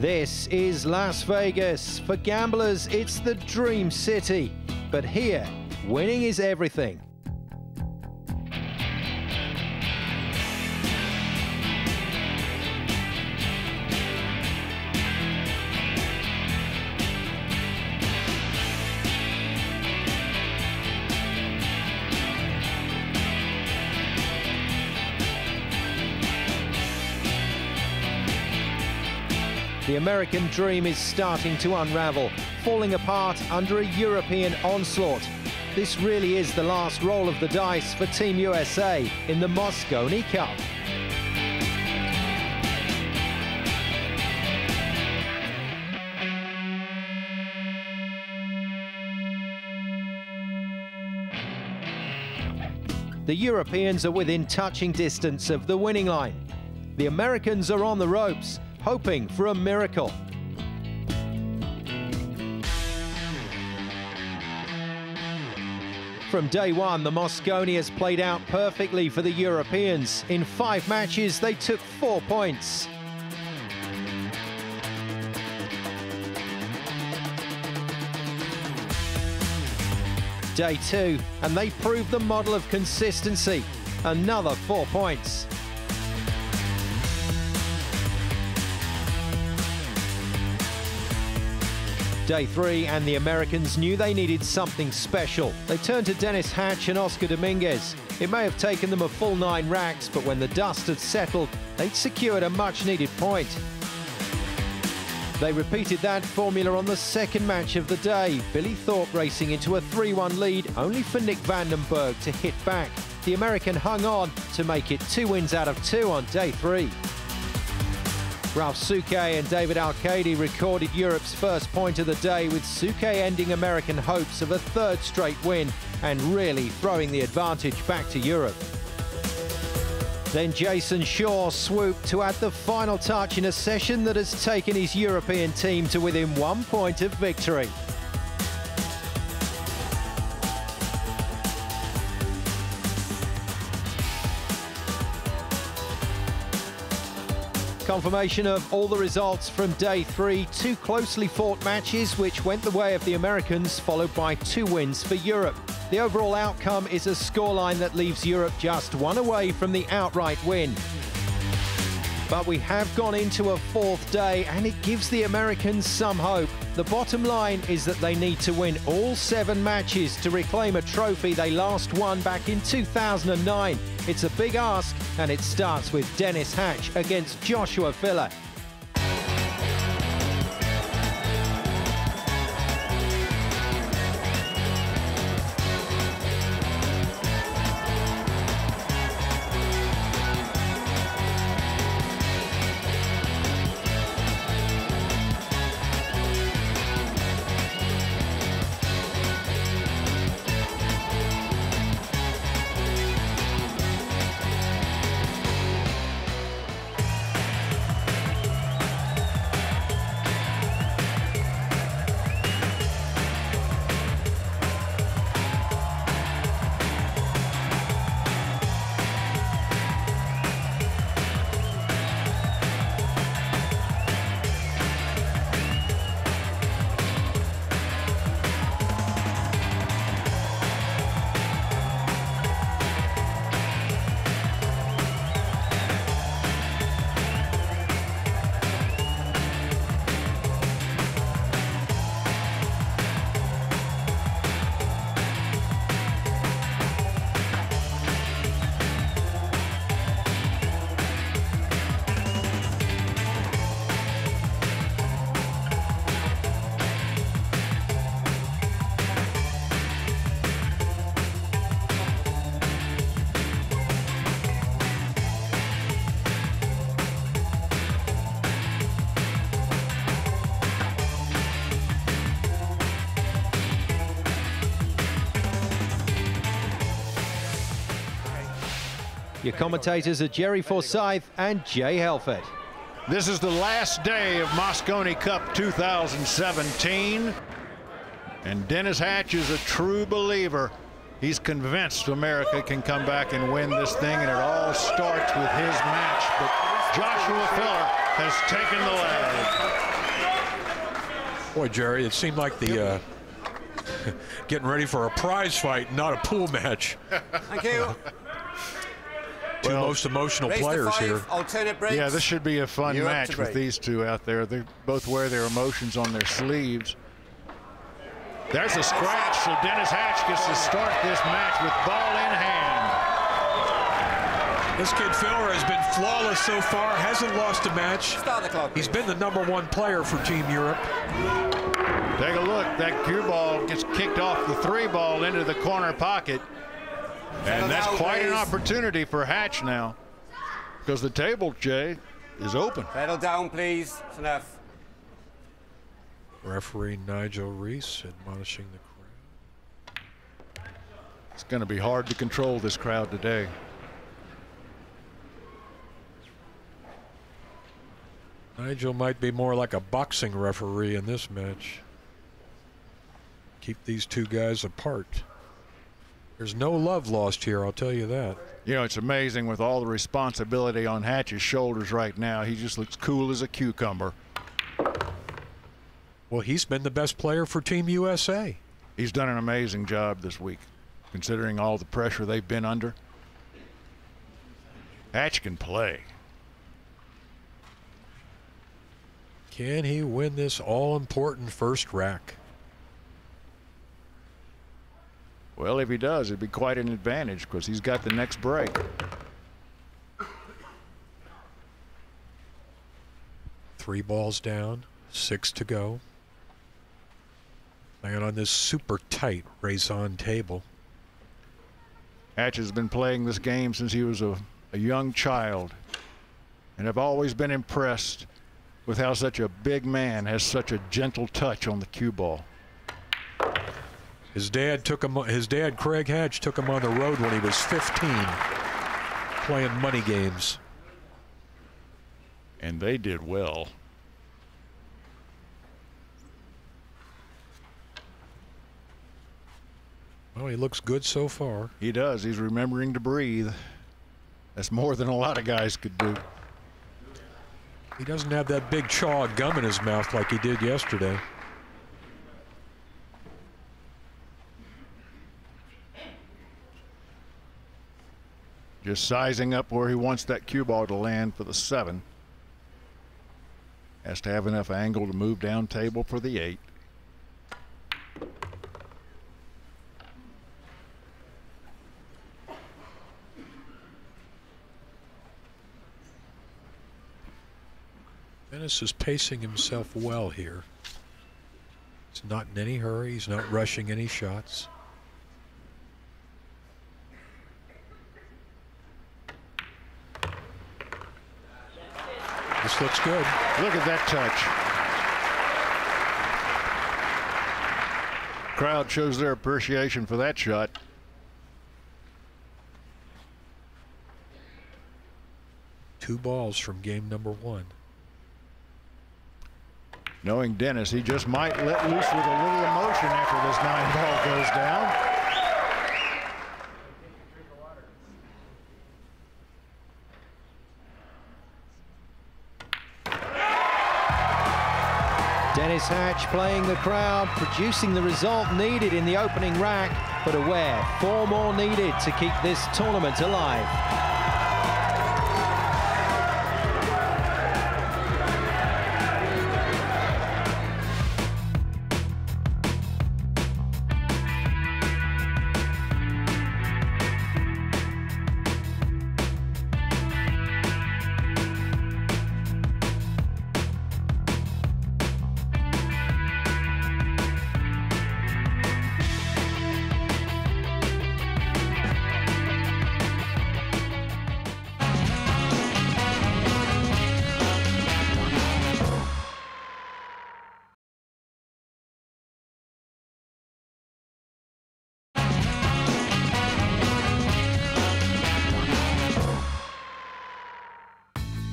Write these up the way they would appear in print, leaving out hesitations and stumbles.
This is Las Vegas. For gamblers, it's the dream city. But here, winning is everything. The American dream is starting to unravel, falling apart under a European onslaught. This really is the last roll of the dice for Team USA in the Mosconi Cup. The Europeans are within touching distance of the winning line. The Americans are on the ropes, hoping for a miracle. From day one, the Mosconi has played out perfectly for the Europeans. In 5 matches, they took 4 points. Day 2, and they proved the model of consistency. Another 4 points. Day 3, and the Americans knew they needed something special. They turned to Dennis Hatch and Oscar Dominguez. It may have taken them a full 9 racks, but when the dust had settled, they'd secured a much-needed point. They repeated that formula on the second match of the day. Billy Thorpe racing into a 3-1 lead, only for Nick Vandenberg to hit back. The American hung on to make it 2 wins out of 2 on day 3. Ralph Souquet and David Alcade recorded Europe's first point of the day, with Souquet ending American hopes of a 3rd straight win and really throwing the advantage back to Europe. Then Jason Shaw swooped to add the final touch in a session that has taken his European team to within 1 point of victory. Confirmation of all the results from day 3, 2 closely fought matches which went the way of the Americans, followed by 2 wins for Europe. The overall outcome is a scoreline that leaves Europe just 1 away from the outright win. But we have gone into a 4th day, and it gives the Americans some hope. The bottom line is that they need to win all 7 matches to reclaim a trophy they last won back in 2009. It's a big ask, and it starts with Dennis Hatch against Joshua Filler. Your commentators are Jerry Forsyth and Jay Helford. This is the last day of Mosconi Cup 2017. And Dennis Hatch is a true believer. He's convinced America can come back and win this thing, and it all starts with his match. But Joshua Filler has taken the leg. Boy, Jerry, it seemed like the getting ready for a prize fight, not a pool match. Thank you. Two most emotional players here. Alternate breaks. Yeah, this should be a fun match with these two out there. They both wear their emotions on their sleeves. There's a scratch, so Dennis Hatch gets to start this match with ball in hand. This kid Filler has been flawless so far, hasn't lost a match. Start the clock. He's been the #1 player for Team Europe. Take a look. That cue ball gets kicked off the 3 ball into the corner pocket. And that's quite an opportunity for Hatch now, because the table, Jay, is open. Pedal down, please. It's enough. Referee Nigel Reese admonishing the crowd. It's going to be hard to control this crowd today. Nigel might be more like a boxing referee in this match. Keep these two guys apart. There's no love lost here, I'll tell you that. You know, it's amazing with all the responsibility on Hatch's shoulders right now. He just looks cool as a cucumber. Well, he's been the best player for Team USA. He's done an amazing job this week, considering all the pressure they've been under. Hatch can play. Can he win this all-important first rack? Well, if he does, it'd be quite an advantage because he's got the next break. 3 balls down, 6 to go. Playing on this super tight raison table. Hatch has been playing this game since he was a young child, and I've always been impressed with how such a big man has such a gentle touch on the cue ball. His dad, Craig Hatch, took him on the road when he was 15, playing money games. And they did well. Well, he looks good so far. He does. He's remembering to breathe. That's more than a lot of guys could do. He doesn't have that big chaw of gum in his mouth like he did yesterday. Just sizing up where he wants that cue ball to land for the 7. Has to have enough angle to move down table for the 8. Dennis is pacing himself well here. He's not in any hurry. He's not rushing any shots. This looks good. Look at that touch. Crowd shows their appreciation for that shot. Two balls from game #1. Knowing Dennis, he just might let loose with a little emotion after this 9 ball goes down. Dennis Hatch playing the crowd, producing the result needed in the opening rack, but aware 4 more needed to keep this tournament alive.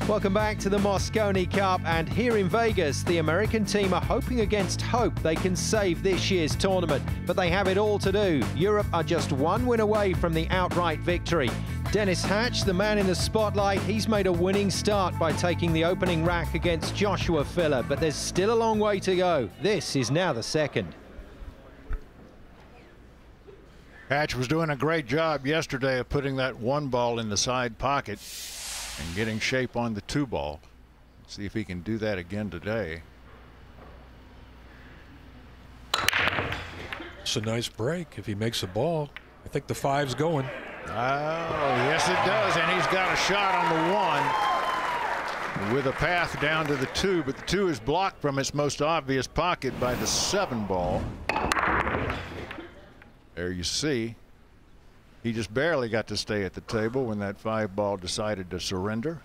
Welcome back to the Mosconi Cup, and here in Vegas, the American team are hoping against hope they can save this year's tournament, but they have it all to do. Europe are just 1 win away from the outright victory. Dennis Hatch, the man in the spotlight, he's made a winning start by taking the opening rack against Joshua Filler, but there's still a long way to go. This is now the second. Hatch was doing a great job yesterday of putting that one ball in the side pocket and getting shape on the two ball. Let's see if he can do that again today. It's a nice break if he makes a ball. I think the 5's going. Oh, yes it does, and he's got a shot on the 1 with a path down to the 2, but the 2 is blocked from its most obvious pocket by the 7 ball. There you see, he just barely got to stay at the table when that 5 ball decided to surrender.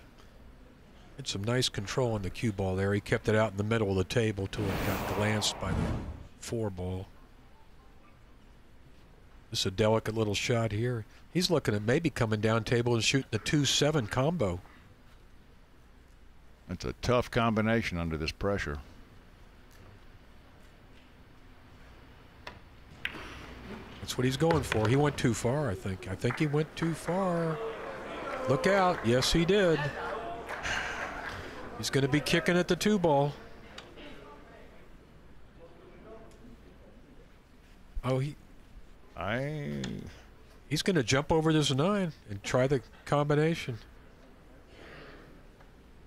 Had some nice control on the cue ball there. He kept it out in the middle of the table till it got glanced by the 4 ball. Just a delicate little shot here. He's looking at maybe coming down table and shooting the 2-7 combo. That's a tough combination under this pressure. That's what he's going for. He went too far, I think. I think he went too far. Look out. Yes, he did. He's going to be kicking at the 2 ball. Oh, he's going to jump over this 9 and try the combination.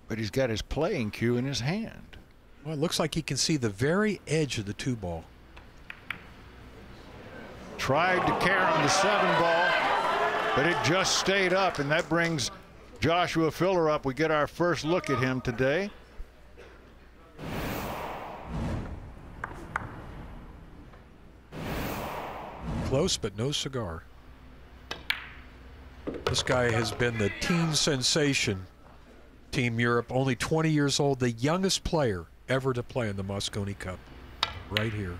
But he's got his playing cue in his hand. Well, it looks like he can see the very edge of the 2 ball. Tried to carom the 7 ball, but it just stayed up, and that brings Joshua Filler up. We get our first look at him today. Close, but no cigar. This guy has been the teen sensation. Team Europe, only 20 years old, the youngest player ever to play in the Mosconi Cup. Right here.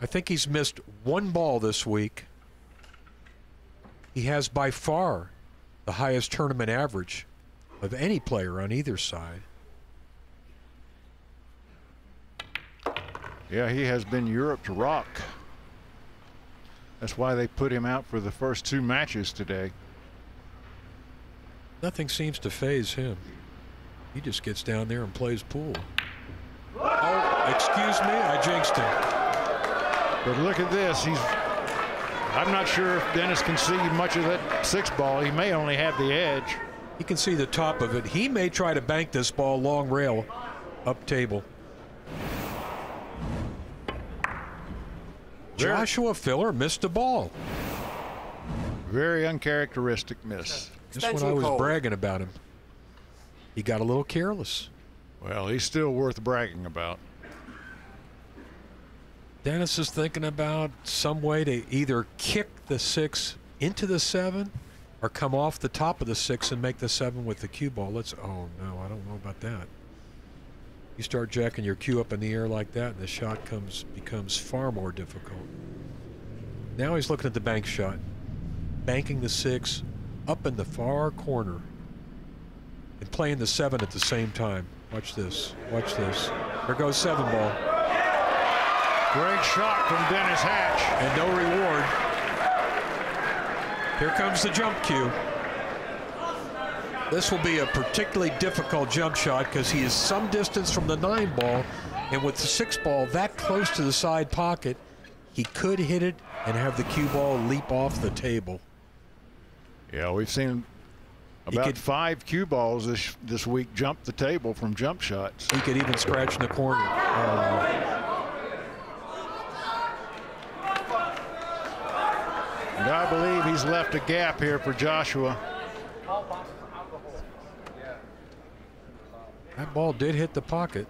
I think he's missed 1 ball this week. He has by far the highest tournament average of any player on either side. Yeah, he has been Europe to rock. That's why they put him out for the first 2 matches today. Nothing seems to faze him. He just gets down there and plays pool. Oh, excuse me, I jinxed him. But look at this. I'm not sure if Dennis can see much of that 6 ball. He may only have the edge. He can see the top of it. He may try to bank this ball long rail up table. Joshua Filler missed a ball. Very uncharacteristic miss. Just when I was bragging about him, he got a little careless. Well, he's still worth bragging about. Dennis is thinking about some way to either kick the 6 into the 7 or come off the top of the 6 and make the 7 with the cue ball. Oh no, I don't know about that. You start jacking your cue up in the air like that and the shot becomes far more difficult. Now he's looking at the bank shot. Banking the 6 up in the far corner and playing the 7 at the same time. Watch this. Watch this. There goes 7 ball. Great shot from Dennis Hatch. And no reward. Here comes the jump cue. This will be a particularly difficult jump shot because he is some distance from the 9 ball, and with the 6 ball that close to the side pocket, he could hit it and have the cue ball leap off the table. Yeah, we've seen about 5 cue balls this week jump the table from jump shots. He could even scratch in the corner. And I believe he's left a gap here for Joshua. That ball did hit the pocket.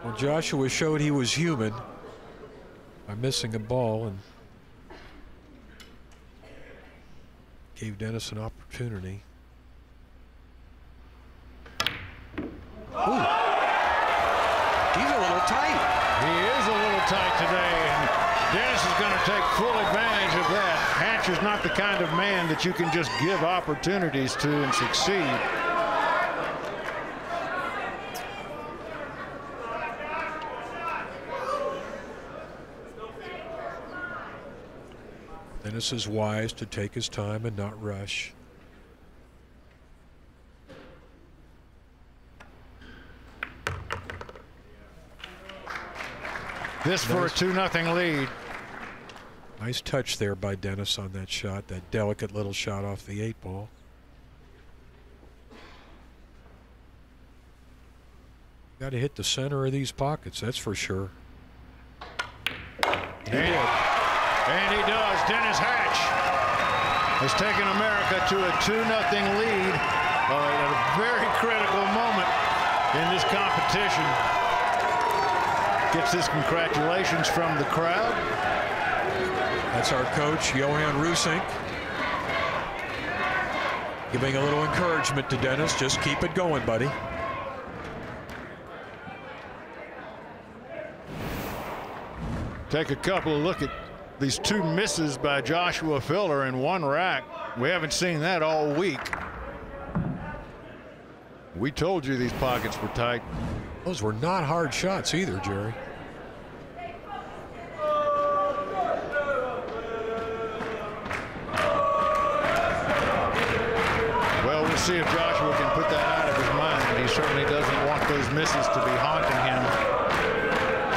Well, Joshua showed he was human by missing a ball and gave Dennis an opportunity. Ooh. He's a little tight. He is a little tight today, and Dennis is going to take full advantage of that. Hatch is not the kind of man that you can just give opportunities to and succeed. Dennis is wise to take his time and not rush. This for a 2-0 lead. Nice touch there by Dennis on that shot, that delicate little shot off the 8-ball. Got to hit the center of these pockets, that's for sure. And he does. Dennis Hatch has taken America to a 2-0 lead at a very critical moment in this competition. Gets his congratulations from the crowd. That's our coach, Johan Rusink, giving a little encouragement to Dennis. Just keep it going, buddy. Take a couple of look at these 2 misses by Joshua Filler in one rack. We haven't seen that all week. We told you these pockets were tight. Those were not hard shots either, Jerry. Well, we'll see if Joshua can put that out of his mind. He certainly doesn't want those misses to be haunting him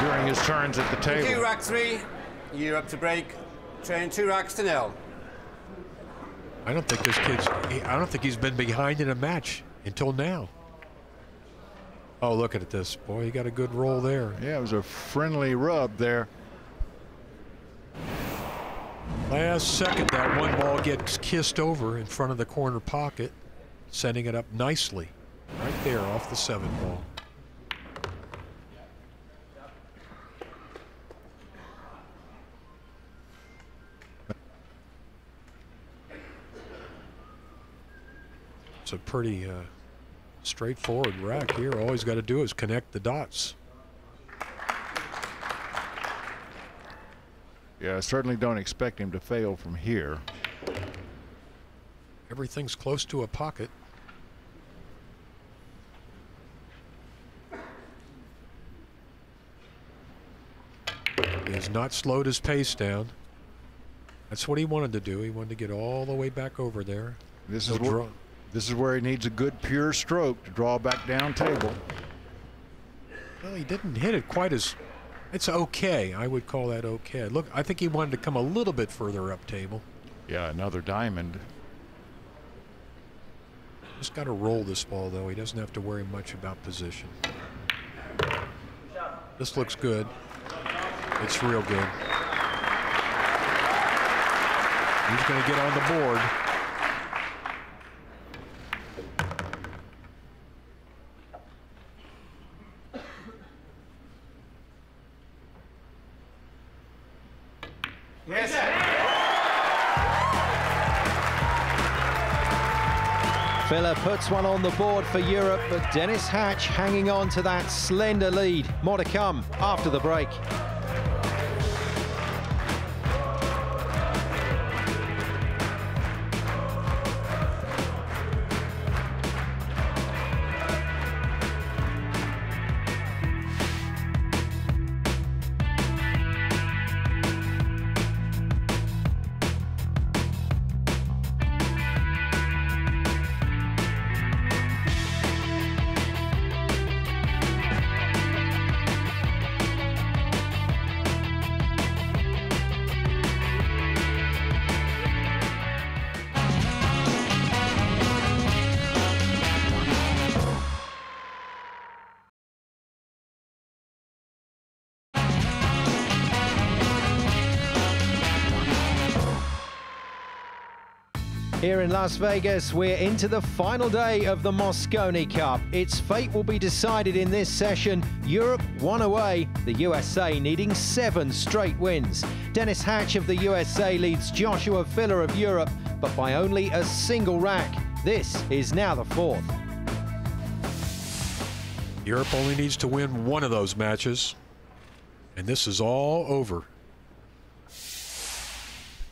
during his turns at the table. Thank you, rack 3. You're up to break. Train 2 racks to 0. I don't think this kid's, I don't think he's been behind in a match until now. Oh, look at this. Boy, he got a good roll there. Yeah, it was a friendly rub there. Last second, that one ball gets kissed over in front of the corner pocket, setting it up nicely. Right there off the 7-ball. It's a pretty straightforward rack here. All he's got to do is connect the dots. Yeah, I certainly don't expect him to fail from here. Everything's close to a pocket. He has not slowed his pace down. That's what he wanted to do. He wanted to get all the way back over there. This is where he needs a good pure stroke to draw back down table. Well, he didn't hit it quite as... It's okay. I would call that okay. Look, I think he wanted to come a little bit further up table. Yeah, another diamond. Just got to roll this ball, though. He doesn't have to worry much about position. This looks good. It's real good. He's going to get on the board. Yes. Filler puts one on the board for Europe, but Dennis Hatch hanging on to that slender lead. More to come after the break. Here in Las Vegas, we're into the final day of the Mosconi Cup. Its fate will be decided in this session. Europe one away, the USA needing 7 straight wins. Dennis Hatch of the USA leads Joshua Filler of Europe, but by only a single rack. This is now the 4th. Europe only needs to win one of those matches, and this is all over.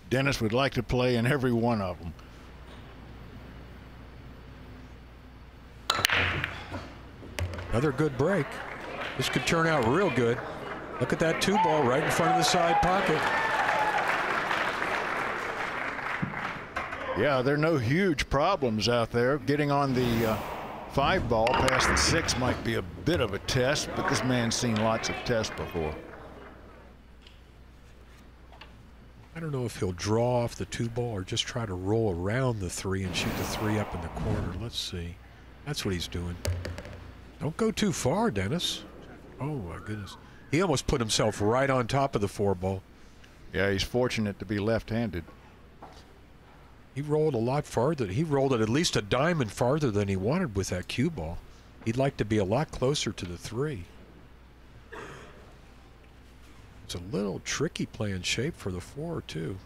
Dennis would like to play in every one of them. Another good break. This could turn out real good. Look at that 2-ball right in front of the side pocket. Yeah, there are no huge problems out there. Getting on the 5 ball past the 6 might be a bit of a test, but this man's seen lots of tests before. I don't know if he'll draw off the 2 ball or just try to roll around the 3 and shoot the 3 up in the corner. Let's see. That's what he's doing. Don't go too far, Dennis. Oh, my goodness. He almost put himself right on top of the 4 ball. Yeah, he's fortunate to be left-handed. He rolled a lot farther. He rolled it at least a diamond farther than he wanted with that cue ball. He'd like to be a lot closer to the 3. It's a little tricky playing shape for the 4, too.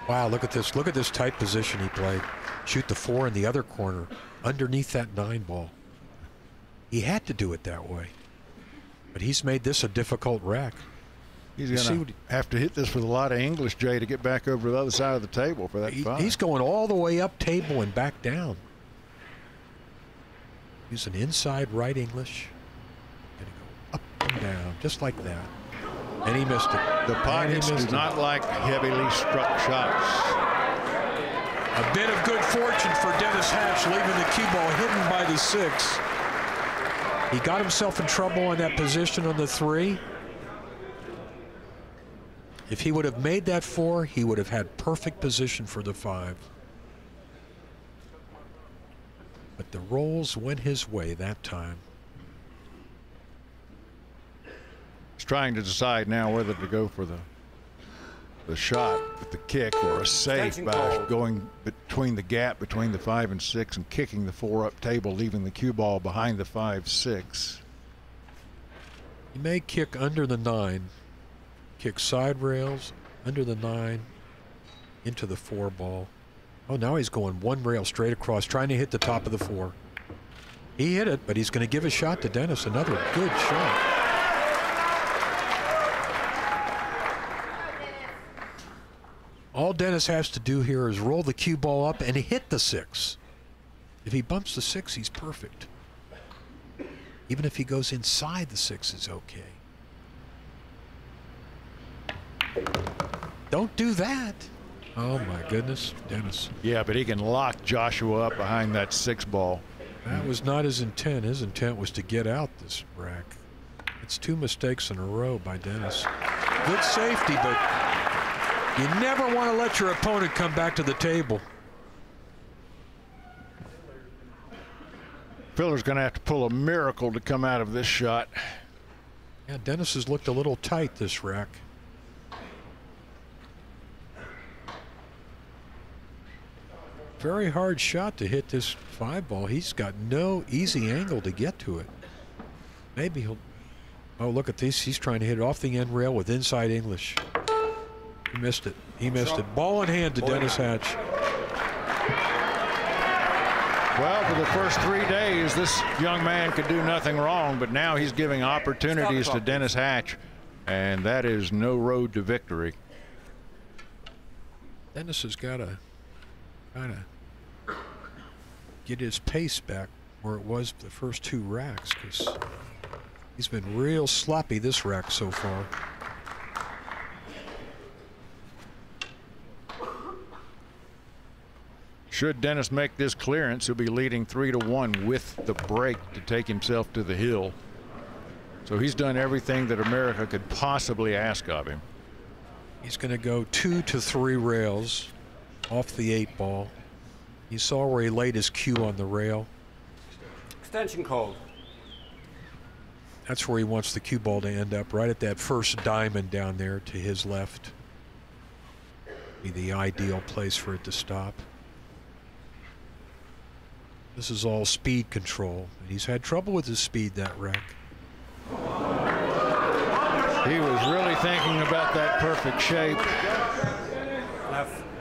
Wow, look at this. Look at this tight position he played. Shoot the 4 in the other corner, underneath that 9 ball. He had to do it that way. But he's made this a difficult rack. He's going to have to hit this with a lot of English, Jay, to get back over to the other side of the table for that 5. He's going all the way up table and back down. Use an inside right English. Gonna go up and down, just like that. And he missed it. The pockets do not like heavily struck shots. A bit of good fortune for Dennis Hatch, leaving the cue ball hidden by the 6. He got himself in trouble on that position on the 3. If he would have made that 4, he would have had perfect position for the 5. But the rolls went his way that time. He's trying to decide now whether to go for the shot with the kick or a safe by going between the gap between the 5 and 6 and kicking the 4 up table, leaving the cue ball behind the 5-6. He may kick under the 9, kick side rails, under the 9, into the 4 ball. Oh, now he's going 1 rail straight across, trying to hit the top of the 4. He hit it, but he's going to give a shot to Dennis. Another good shot. All Dennis has to do here is roll the cue ball up and hit the 6. If he bumps the 6, he's perfect. Even if he goes inside the 6, it's okay. Don't do that. Oh, my goodness, Dennis. Yeah, but he can lock Joshua up behind that 6 ball. That was not his intent. His intent was to get out this rack. It's 2 mistakes in a row by Dennis. Good safety, but you never want to let your opponent come back to the table. Filler's going to have to pull a miracle to come out of this shot. Yeah, Dennis has looked a little tight this rack. Very hard shot to hit this 5 ball. He's got no easy angle to get to it. Maybe he'll... Oh, look at this. He's trying to hit it off the end rail with inside English. He missed it. He missed it. Ball in hand to Dennis Hatch. Well, for the first 3 days, this young man could do nothing wrong, but now he's giving opportunities to Dennis Hatch, and that is no road to victory. Dennis has got to kind of get his pace back where it was the first 2 racks, because he's been real sloppy this rack so far. Should Dennis make this clearance, he'll be leading 3-1 with the break to take himself to the hill. So he's done everything that America could possibly ask of him. He's going to go 2 to 3 rails off the 8 ball. You saw where he laid his cue on the rail. Extension called. That's where he wants the cue ball to end up, right at that first diamond down there to his left. Be the ideal place for it to stop. This is all speed control, and he's had trouble with his speed, that rack. He was really thinking about that perfect shape.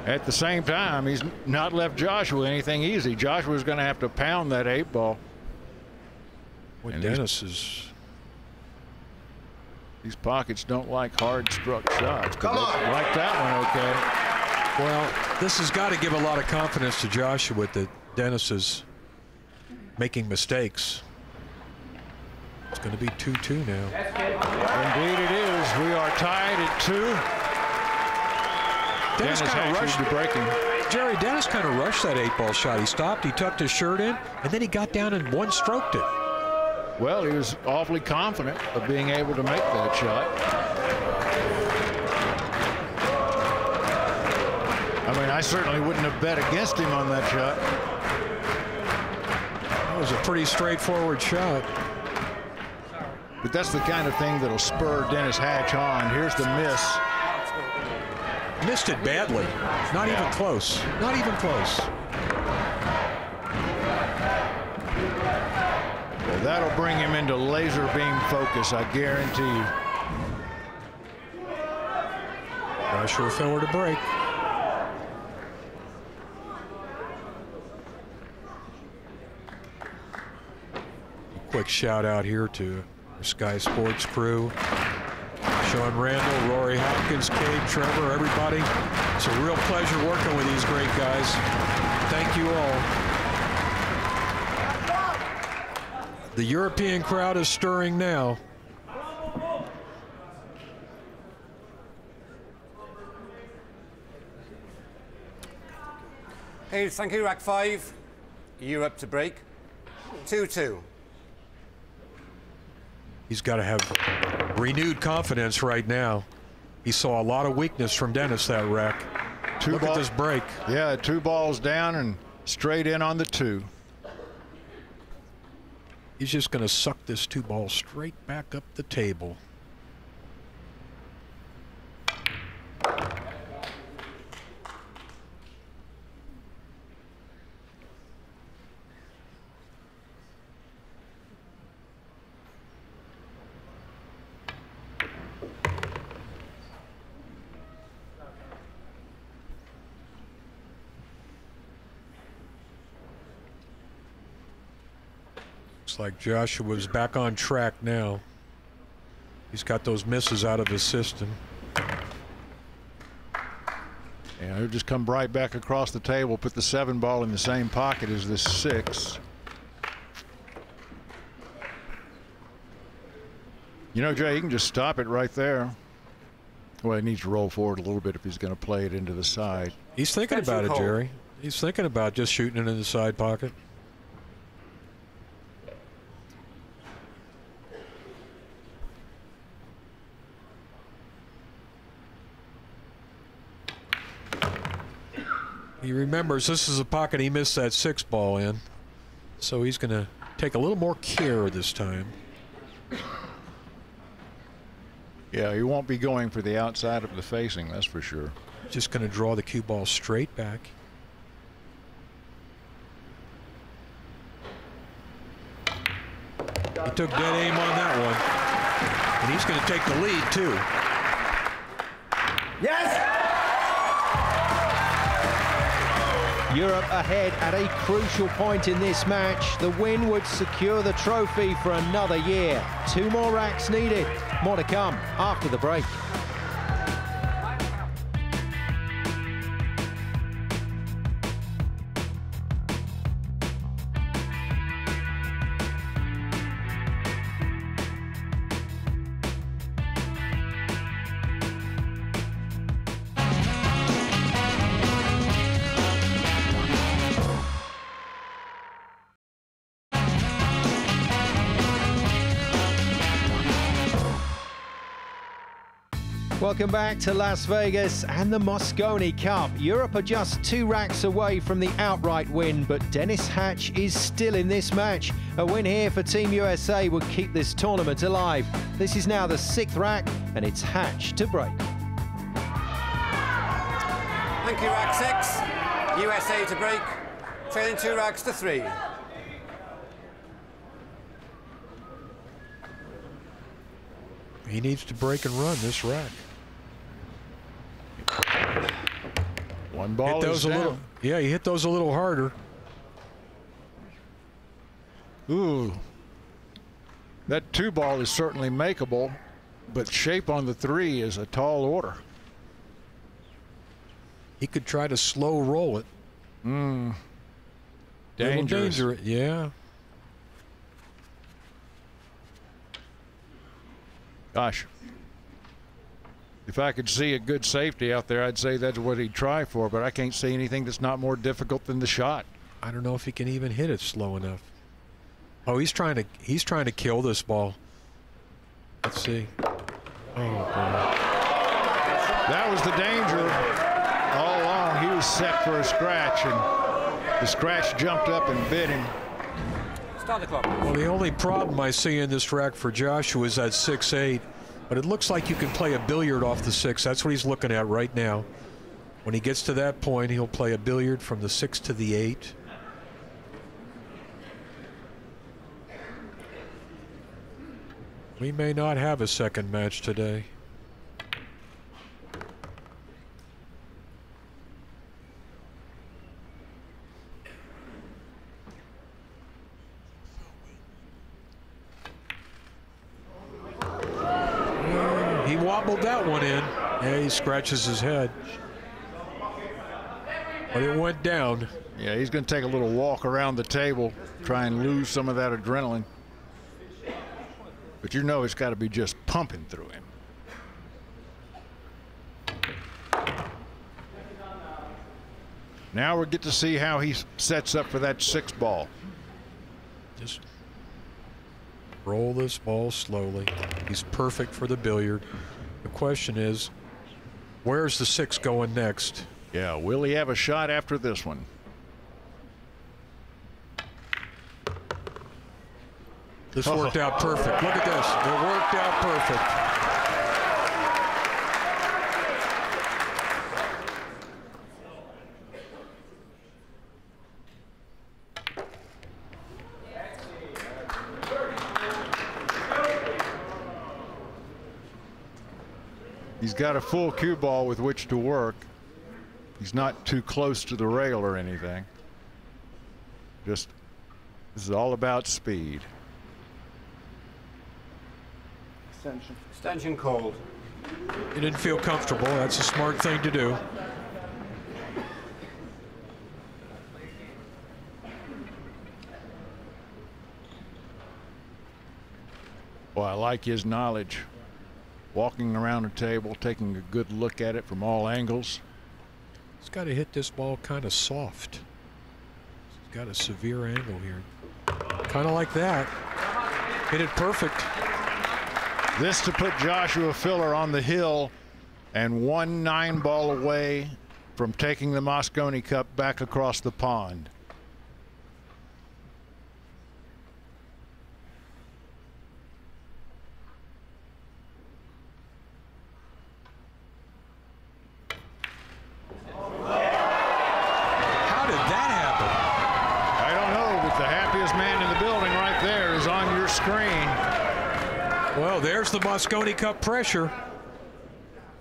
At the same time, he's not left Joshua anything easy. Joshua's going to have to pound that 8 ball. What Dennis is... These pockets don't like hard struck shots. Come on. Like that one, okay. Well, this has got to give a lot of confidence to Joshua that Dennis is making mistakes. It's going to be 2-2 now. Indeed it is. We are tied at 2. Dennis kind of rushed the breaking. Jerry, Dennis kind of rushed that 8-ball shot. He stopped, he tucked his shirt in, and then he got down and one-stroked it. Well, he was awfully confident of being able to make that shot. I mean, I certainly wouldn't have bet against him on that shot. That was a pretty straightforward shot. But that's the kind of thing that'll spur Dennis Hatch on. Here's the miss. Missed it badly. Not even close. Not even close. Well, that'll bring him into laser beam focus, I guarantee you. Joshua Feller to break. Quick shout out here to our Sky Sports crew. Sean Randall, Rory Hopkins, Cade, Trevor, everybody. It's a real pleasure working with these great guys. Thank you all. The European crowd is stirring now. Hey, thank you, rack 5. Europe to break. 2-2. He's got to have renewed confidence right now. He saw a lot of weakness from Dennis that rack. Look at this break. Yeah, 2 balls down and straight in on the 2. He's just going to suck this 2 ball straight back up the table. Looks like Joshua's back on track now. He's got those misses out of his system. Yeah, he'll just come right back across the table, put the 7 ball in the same pocket as this 6. You know, Jay, he can just stop it right there. Well, he needs to roll forward a little bit if he's going to play it into the side. He's thinking about it, Jerry. He's thinking about just shooting it in the side pocket. He remembers this is a pocket he missed that 6 ball in, so he's going to take a little more care this time. Yeah, he won't be going for the outside of the facing, that's for sure. Just going to draw the cue ball straight back. He took dead aim on that one, and he's going to take the lead too. Yes! Europe ahead at a crucial point in this match. The win would secure the trophy for another year. 2 more racks needed. More to come after the break. Welcome back to Las Vegas and the Mosconi Cup. Europe are just 2 racks away from the outright win, but Dennis Hatch is still in this match. A win here for Team USA would keep this tournament alive. This is now the 6th rack, and it's Hatch to break. Thank you, rack 6. USA to break. Trailing 2 racks to 3. He needs to break and run this rack. 1 ball hit those is a little. Yeah, he hit those a little harder. Ooh. That 2 ball is certainly makeable, but shape on the 3 is a tall order. He could try to slow roll it. Dangerous. Yeah. Gosh, if I could see a good safety out there, I'd say that's what he'd try for, but I can't see anything that's not more difficult than the shot. I don't know if he can even hit it slow enough. Oh, he's trying to kill this ball. Let's see. Oh, boy. That was the danger all along. He was set for a scratch, and the scratch jumped up and bit him. Start the clock. Well, the only problem I see in this rack for Joshua is that 6-8, but it looks like you can play a billiard off the 6. That's what he's looking at right now. When he gets to that point, he'll play a billiard from the 6 to the 8. We may not have a second match today. He wobbled that one in. Yeah, he scratches his head. But it went down. Yeah, he's going to take a little walk around the table, try and lose some of that adrenaline. But you know it's got to be just pumping through him. Now we get to see how he sets up for that 6 ball. Just roll this ball slowly. He's perfect for the billiard. The question is, where's the 6 going next? Yeah, will he have a shot after this one? This worked out perfect. Look at this. It worked out perfect. He's got a full cue ball with which to work. He's not too close to the rail or anything. Just, this is all about speed. Extension called. He didn't feel comfortable. That's a smart thing to do. Well, I like his knowledge. Walking around the table, taking a good look at it from all angles. He's got to hit this ball kind of soft. He's got a severe angle here. Kind of like that. Hit it perfect. This to put Joshua Filler on the hill and 1 9-ball away from taking the Mosconi Cup back across the pond. How did that happen? I don't know, but the happiest man in the building right there is on your screen. Well, there's the Mosconi Cup pressure.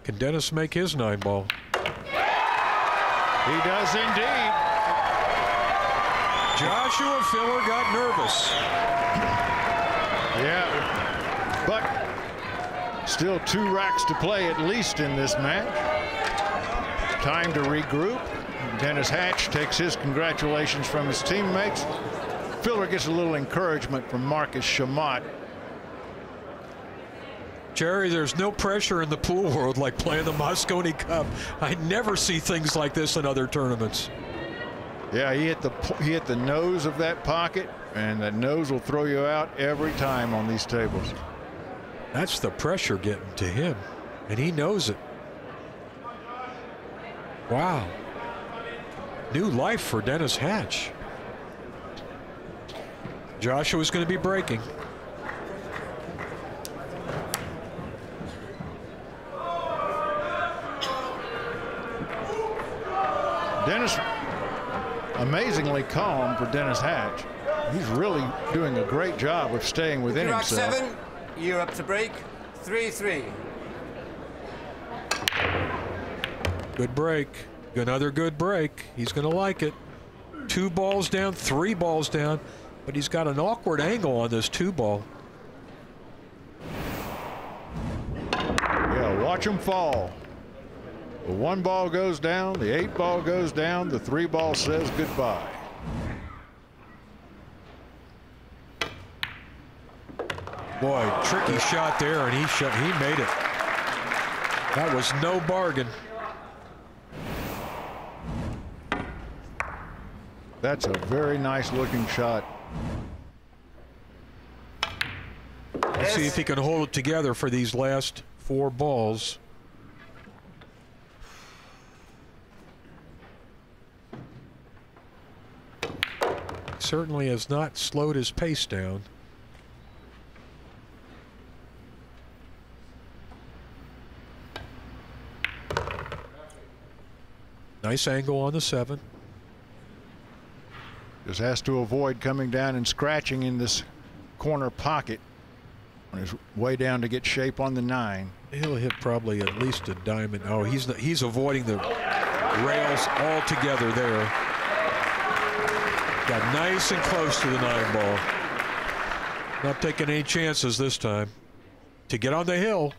Can Dennis make his 9-ball? He does indeed. Joshua Filler got nervous. Yeah, but still 2 racks to play at least in this match. Time to regroup. Dennis Hatch takes his congratulations from his teammates. Filler gets a little encouragement from Marcus Chamotte. Jerry, there's no pressure in the pool world like playing the Mosconi Cup. I never see things like this in other tournaments. Yeah, he hit the nose of that pocket, and that nose will throw you out every time on these tables. That's the pressure getting to him, and he knows it. Wow. New life for Dennis Hatch. Joshua's going to be breaking. Dennis, amazingly calm for Dennis Hatch. He's really doing a great job of staying within Rack himself. 7, you're up to break. 3-3. Good break. Another good break. He's going to like it. 2 balls down, 3 balls down, but he's got an awkward angle on this 2-ball. Yeah, watch him fall. The 1 ball goes down, the 8 ball goes down, the 3 ball says Boy, tricky shot there, and he made it. That was no bargain. That's a very nice looking shot. Let's see if he can hold it together for these last 4 balls. Certainly has not slowed his pace down. Nice angle on the 7. Just has to avoid coming down and scratching in this corner pocket on his way down to get shape on the 9. He'll hit probably at least a diamond. Oh, he's avoiding the rails altogether there. Got nice and close to the 9 ball. Not taking any chances this time. To get on the hill.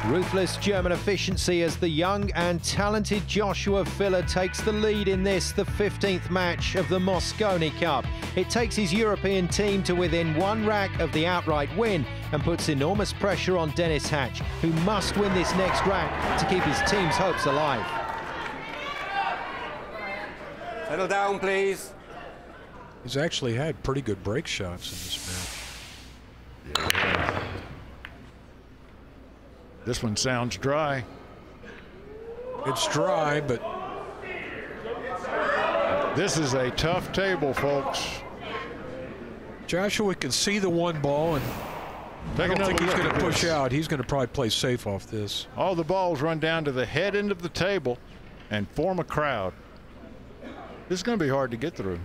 Ruthless German efficiency as the young and talented Joshua Filler takes the lead in this, the 15th match of the Mosconi Cup. It takes his European team to within 1 rack of the outright win and puts enormous pressure on Dennis Hatch, who must win this next rack to keep his team's hopes alive. Settle down, please. He's actually had pretty good break shots in this match. Yeah. This one sounds dry. It's dry, but this is a tough table, folks. Joshua can see the 1 ball, and I don't think he's going to push out. He's going to probably play safe off this. All the balls run down to the head end of the table and form a crowd. This is going to be hard to get through.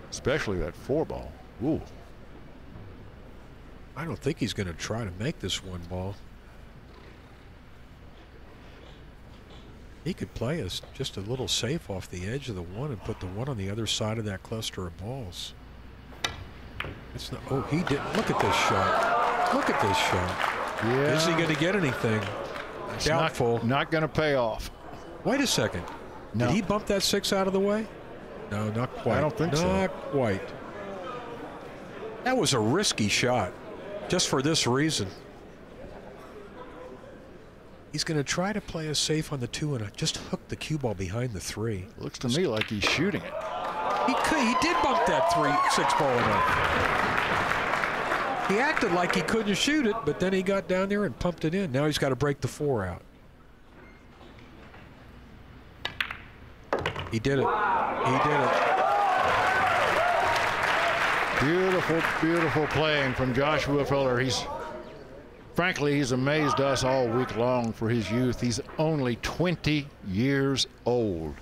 Especially that 4 ball. Ooh. I don't think he's going to try to make this 1 ball. He could play us just a little safe off the edge of the 1 and put the 1 on the other side of that cluster of balls. It's not. Oh, he did. Look at this shot. Look at this shot. Yeah. Is he going to get anything? It's doubtful. Not going to pay off. Wait a second. No. Did he bump that 6 out of the way? No, not quite. I don't think so. Not quite. That was a risky shot. Just for this reason. He's going to try to play us safe on the 2 and just hook the cue ball behind the 3. Looks to me like he's shooting it. He did bump that 6 ball enough. He acted like he couldn't shoot it, but then he got down there and pumped it in. Now he's got to break the 4 out. He did it. He did it. Beautiful, beautiful playing from Joshua Filler. Frankly, he's amazed us all week long for his youth. He's only 20 years old.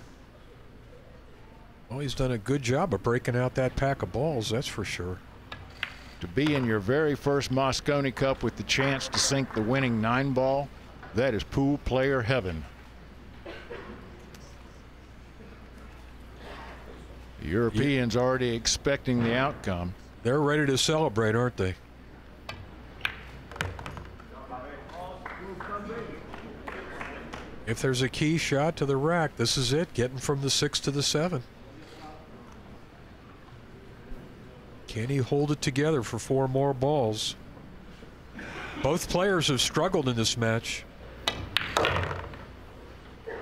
Well, he's done a good job of breaking out that pack of balls, that's for sure. To be in your very first Mosconi Cup with the chance to sink the winning 9 ball, that is pool player heaven. The Europeans already expecting the outcome. They're ready to celebrate, aren't they? If there's a key shot to the rack, this is it, getting from the 6 to the 7. Can he hold it together for 4 more balls? Both players have struggled in this match.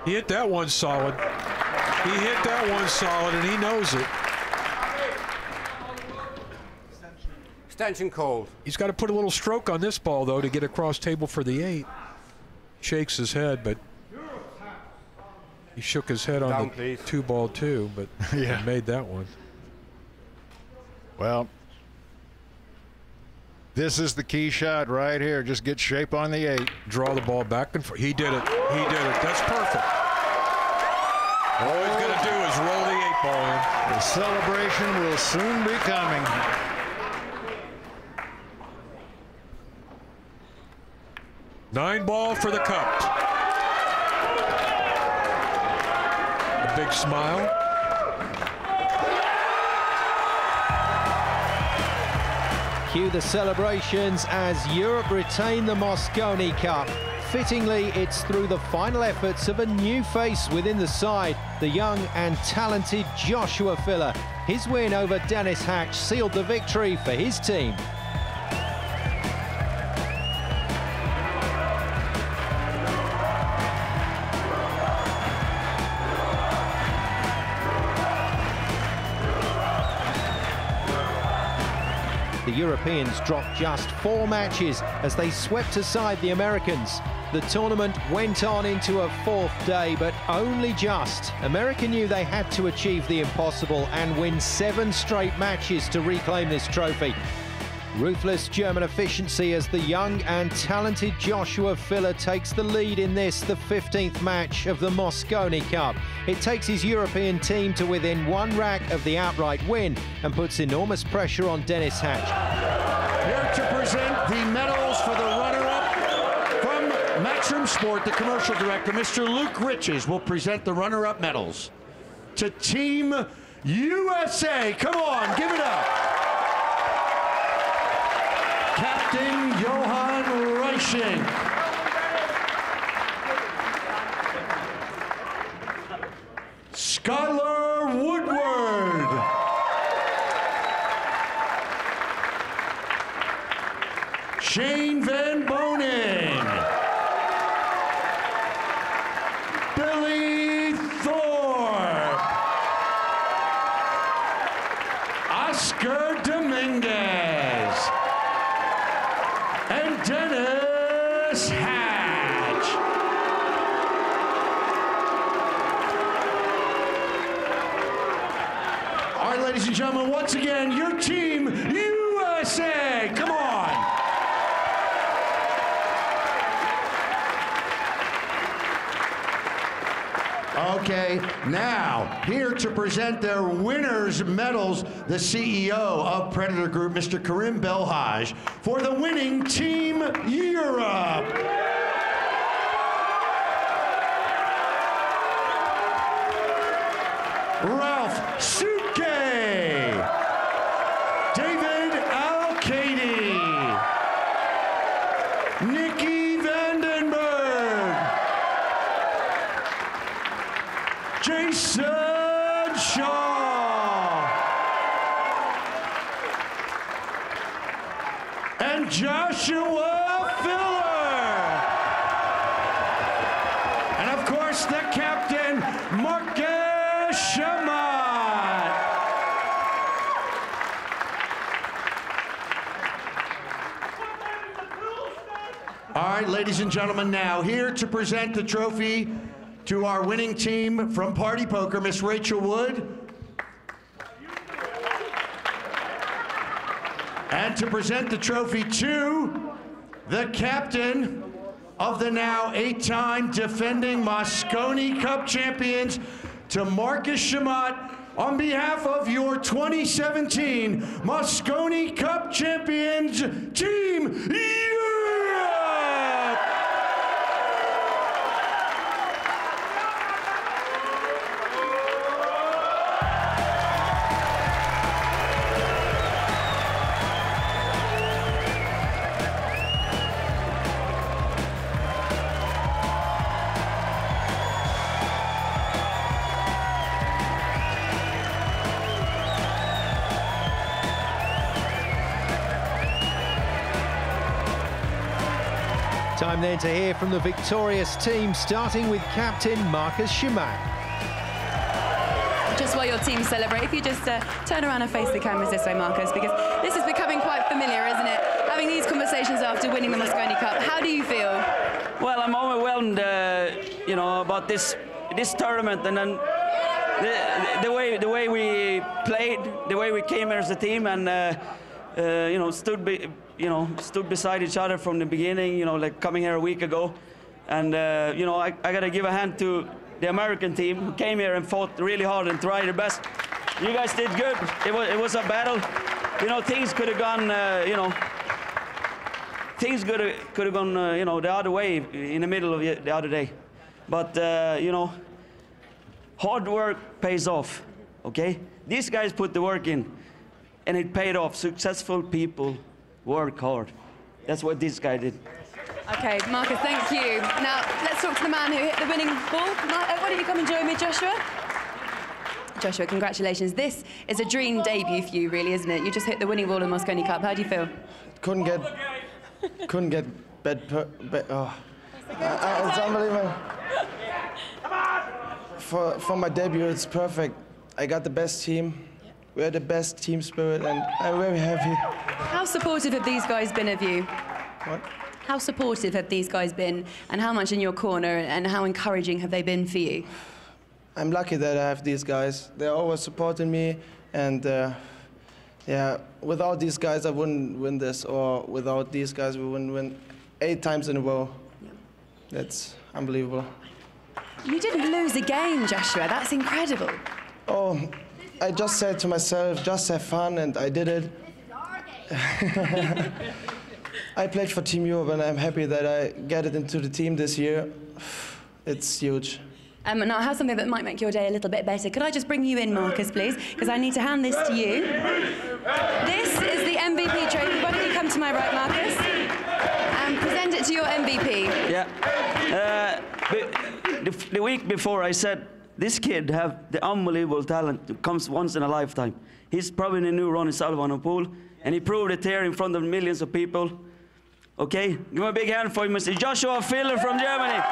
He hit that one solid. He hit that one solid, and he knows it. Extension called. He's got to put a little stroke on this ball, though, to get across table for the 8. Shakes his head, but he shook his head on the 2 ball, too, but yeah. He made that one. Well, this is the key shot right here. Just get shape on the 8. Draw the ball back and forth. He did it. He did it. That's perfect. All he's going to do is roll the 8 ball in. The celebration will soon be coming. Nine ball for the cup. A big smile. Cue the celebrations as Europe retain the Mosconi Cup. Fittingly, it's through the final efforts of a new face within the side, the young and talented Joshua Filler. His win over Dennis Hatch sealed the victory for his team. The Europeans dropped just 4 matches as they swept aside the Americans. The tournament went on into a 4th day, but only just. America knew they had to achieve the impossible and win 7 straight matches to reclaim this trophy. Ruthless German efficiency as the young and talented Joshua Filler takes the lead in this, the 15th match of the Mosconi Cup. It takes his European team to within 1 rack of the outright win and puts enormous pressure on Dennis Hatch. Here to present the medals for the runner-up from Matchroom Sport, the commercial director, Mr. Luke Riches, will present the runner-up medals to Team USA. Come on, give it up. Captain Johan Reiching. Skylar Woodward. Shane Van Bonen. Billy Thorpe. Oscar Dominguez. And Dennis Hatch. All right, ladies and gentlemen, once again, your Team USA. Come on. Okay, now, here to present their winners' medals, the CEO of Predator Group, Mr. Karim Belhaj, for the winning Team Europe. Ralph Suke, David Al-Kaidi, Nikki Vandenberg, Jason Shaw, and Joshua Filler. And of course, the captain, Marcus Shamat. All right, ladies and gentlemen, now here to present the trophy to our winning team from Party Poker, Miss Rachel Wood. And to present the trophy to the captain of the now 8-time defending Mosconi Cup champions, to Marcus Shamat, on behalf of your 2017 Mosconi Cup champions, Team Europe! Time then to hear from the victorious team, starting with captain Marcus Shamat. Just while your team celebrate, if you just turn around and face the cameras this way, Marcus, because this is becoming quite familiar, isn't it? Having these conversations after winning the Mosconi Cup, how do you feel? Well, I'm overwhelmed, you know, about this tournament, and then the way we played, the way we came here as a team, and you know, stood beside each other from the beginning, you know, like coming here a week ago. And, you know, I got to give a hand to the American team, who came here and fought really hard and tried their best. You guys did good. It was a battle. You know, things could have gone, you know, things could have gone, you know, the other way in the middle of the other day. But, you know, hard work pays off, okay? These guys put the work in, and it paid off. Successful people work hard. That's what this guy did. Okay, Marcus, thank you. Now, let's talk to the man who hit the winning ball. Why don't you come and join me, Joshua? Joshua, congratulations. This is a dream debut for you, really, isn't it? You just hit the winning ball in the Mosconi Cup. How do you feel? Couldn't get better. Oh. It's unbelievable. For my debut, it's perfect. I got the best team. We had the best team spirit, and I'm very happy. How supportive have these guys been of you? What? How supportive have these guys been, and how much in your corner, and how encouraging have they been for you? I'm lucky that I have these guys. They're always supporting me, and yeah, without these guys, I wouldn't win this, or without these guys, we wouldn't win 8 times in a row. Yeah. That's unbelievable. You didn't lose a game, Joshua. That's incredible. Oh, I just said to myself, just have fun, and I did it. I played for Team Europe, and I'm happy that I get it into the team this year. It's huge. Now, I have something that might make your day a little bit better. Could I just bring you in, Marcus, please? Because I need to hand this to you. This is the MVP trophy. Why don't you come to my right, Marcus, and present it to your MVP? Yeah. The week before, I said, this kid have the unbelievable talent that comes once in a lifetime. He's probably the new Ronnie Sullivan pool, and he proved it here in front of millions of people. Okay, give him a big hand for him, Mr. Joshua Filler from Germany.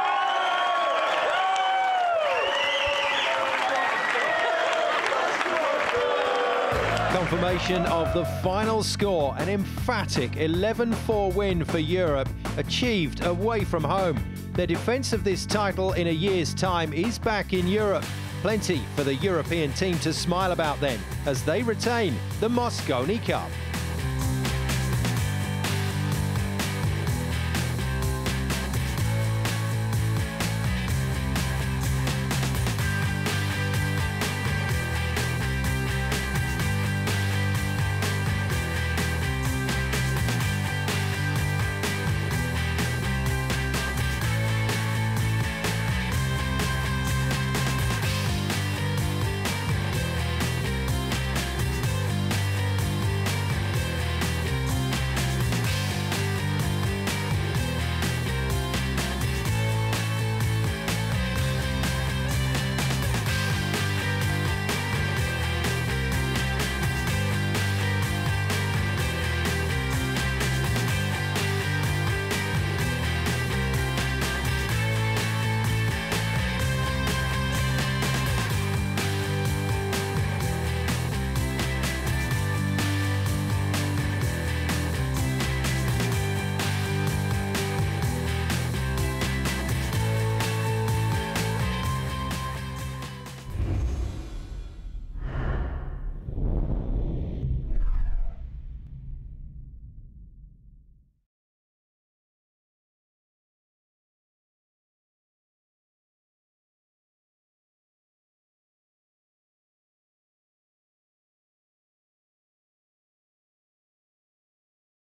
Confirmation of the final score, an emphatic 11-4 win for Europe, achieved away from home. Their defence of this title in a year's time is back in Europe. Plenty for the European team to smile about then, as they retain the Mosconi Cup.